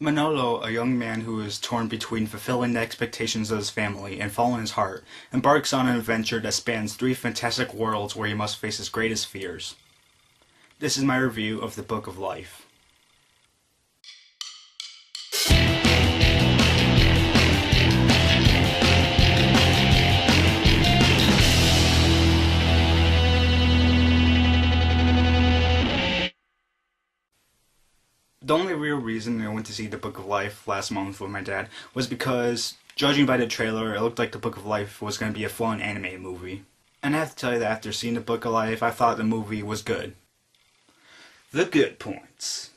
Manolo, a young man who is torn between fulfilling the expectations of his family and following his heart, embarks on an adventure that spans three fantastic worlds where he must face his greatest fears. This is my review of the Book of Life. The only real reason I went to see The Book of Life last month with my dad was because, judging by the trailer, it looked like The Book of Life was going to be a fun anime movie. And I have to tell you that after seeing The Book of Life, I thought the movie was good. The good points.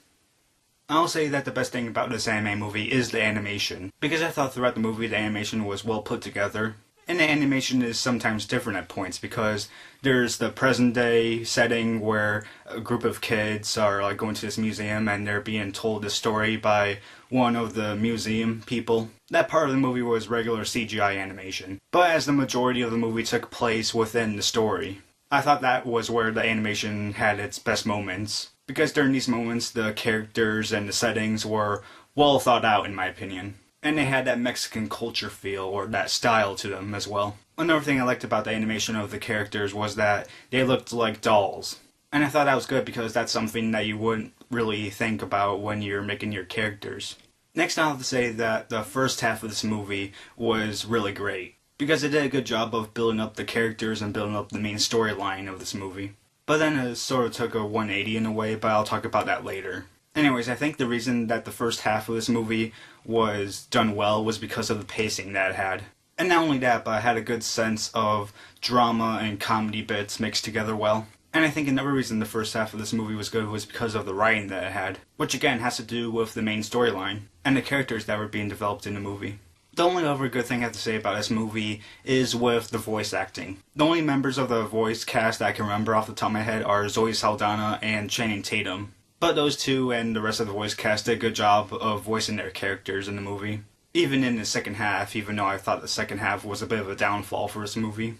I'll say that the best thing about this anime movie is the animation, because I thought throughout the movie the animation was well put together. And the animation is sometimes different at points because there's the present day setting where a group of kids are going to this museum and they're being told this story by one of the museum people. That part of the movie was regular CGI animation, but as the majority of the movie took place within the story, I thought that was where the animation had its best moments, because during these moments the characters and the settings were well thought out in my opinion. And they had that Mexican culture feel, or that style to them as well. Another thing I liked about the animation of the characters was that they looked like dolls. And I thought that was good because that's something that you wouldn't really think about when you're making your characters. Next, I'll have to say that the first half of this movie was really great, because it did a good job of building up the characters and building up the main storyline of this movie. But then it sort of took a 180 in a way, but I'll talk about that later. Anyways, I think the reason that the first half of this movie was done well was because of the pacing that it had. And not only that, but it had a good sense of drama and comedy bits mixed together well. And I think another reason the first half of this movie was good was because of the writing that it had, which again has to do with the main storyline and the characters that were being developed in the movie. The only other good thing I have to say about this movie is with the voice acting. The only members of the voice cast that I can remember off the top of my head are Zoe Saldana and Channing Tatum. But those two and the rest of the voice cast did a good job of voicing their characters in the movie. Even in the second half, even though I thought the second half was a bit of a downfall for this movie.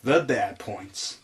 The bad points.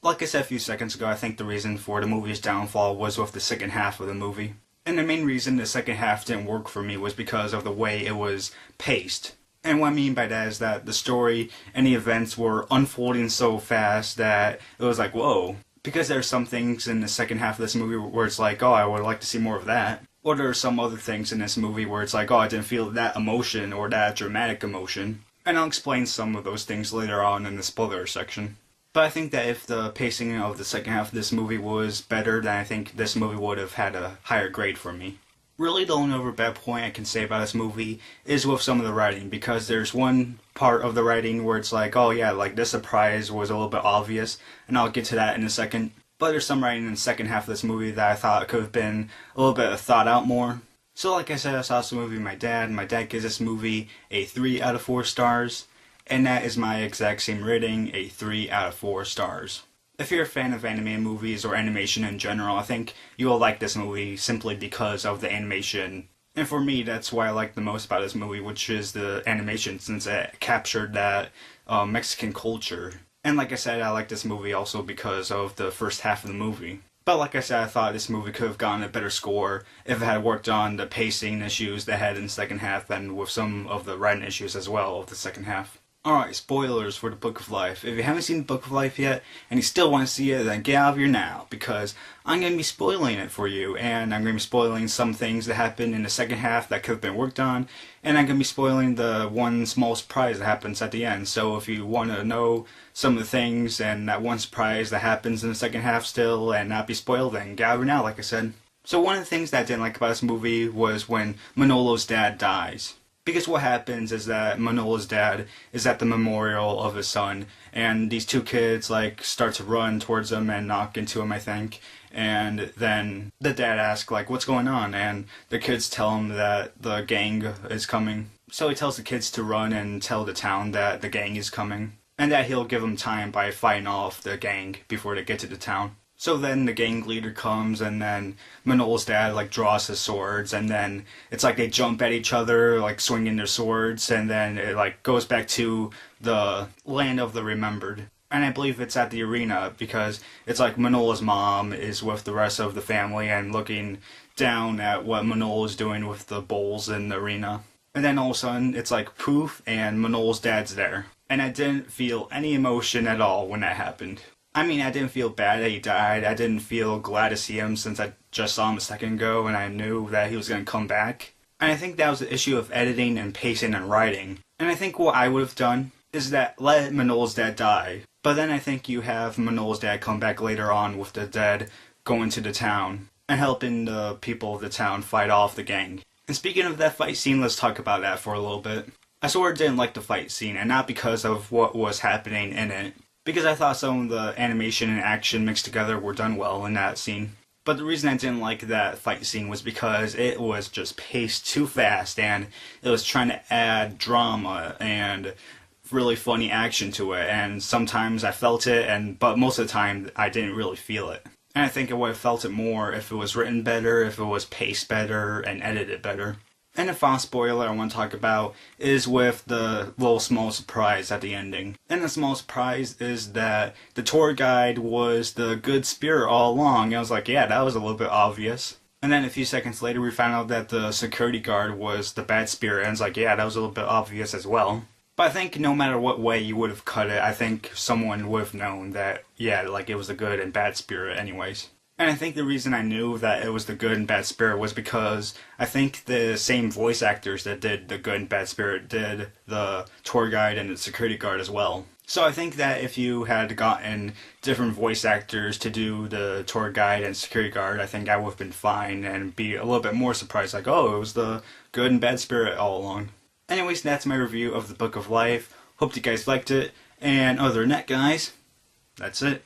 Like I said a few seconds ago, I think the reason for the movie's downfall was with the second half of the movie. And the main reason the second half didn't work for me was because of the way it was paced. And what I mean by that is that the story and the events were unfolding so fast that it was like, whoa. Because there are some things in the second half of this movie where it's like, oh, I would like to see more of that. Or there are some other things in this movie where it's like, oh, I didn't feel that emotion or that dramatic emotion. And I'll explain some of those things later on in the spoiler section. But I think that if the pacing of the second half of this movie was better, then I think this movie would have had a higher grade for me. Really, the only other bad point I can say about this movie is with some of the writing, because there's one part of the writing where it's like, oh yeah, like this surprise was a little bit obvious, and I'll get to that in a second. But there's some writing in the second half of this movie that I thought could have been a little bit thought out more. So like I said, I saw this movie with my dad, and my dad gives this movie a 3 out of 4 stars, and that is my exact same rating, a 3 out of 4 stars. If you're a fan of anime movies or animation in general, I think you will like this movie simply because of the animation. And for me, that's what I like the most about this movie, which is the animation, since it captured that Mexican culture. And like I said, I like this movie also because of the first half of the movie. But like I said, I thought this movie could have gotten a better score if it had worked on the pacing issues they had in the second half, and with some of the writing issues as well of the second half. Alright, spoilers for The Book of Life. If you haven't seen The Book of Life yet, and you still want to see it, then get out of here now, because I'm going to be spoiling it for you, and I'm going to be spoiling some things that happened in the second half that could have been worked on, and I'm going to be spoiling the one small surprise that happens at the end. So if you want to know some of the things and that one surprise that happens in the second half still and not be spoiled, then get out of here now, like I said. So one of the things that I didn't like about this movie was when Manolo's dad dies. Because what happens is that Manolo's dad is at the memorial of his son, and these two kids start to run towards him and knock into him, I think. And then the dad asks what's going on? And the kids tell him that the gang is coming. So he tells the kids to run and tell the town that the gang is coming, and that he'll give them time by fighting off the gang before they get to the town. So then the gang leader comes, and then Manolo's dad draws his swords, and then it's like they jump at each other, swinging their swords, and then it goes back to the land of the remembered. And I believe it's at the arena because it's like Manola's mom is with the rest of the family and looking down at what Manola's doing with the bowls in the arena. And then all of a sudden, it's like poof, and Manola's dad's there. And I didn't feel any emotion at all when that happened. I mean, I didn't feel bad that he died. I didn't feel glad to see him since I just saw him a second ago and I knew that he was going to come back. And I think that was the issue of editing and pacing and writing. And I think what I would have done is that let Manola's dad die. But then I think you have Manola's dad come back later on with the dead going to the town and helping the people of the town fight off the gang. And speaking of that fight scene, let's talk about that for a little bit. I sort of didn't like the fight scene, and not because of what was happening in it, because I thought some of the animation and action mixed together were done well in that scene. But the reason I didn't like that fight scene was because it was just paced too fast, and it was trying to add drama and really funny action to it, and sometimes I felt it, but most of the time I didn't really feel it. And I think I would have felt it more if it was written better, if it was paced better, and edited better. And the final spoiler I want to talk about is with the little small surprise at the ending. And the small surprise is that the tour guide was the good spirit all along. And I was like, yeah, that was a little bit obvious. And then a few seconds later we found out that the security guard was the bad spirit. And I was like, yeah, that was a little bit obvious as well. But I think no matter what way you would have cut it, I think someone would have known that, yeah, like it was the good and bad spirit anyways. And I think the reason I knew that it was the good and bad spirit was because I think the same voice actors that did the good and bad spirit did the tour guide and the security guard as well. So I think that if you had gotten different voice actors to do the tour guide and security guard, I think I would have been fine and be a little bit more surprised, like, oh, it was the good and bad spirit all along. Anyways, that's my review of the Book of Life. Hope you guys liked it. And other than that, guys, that's it.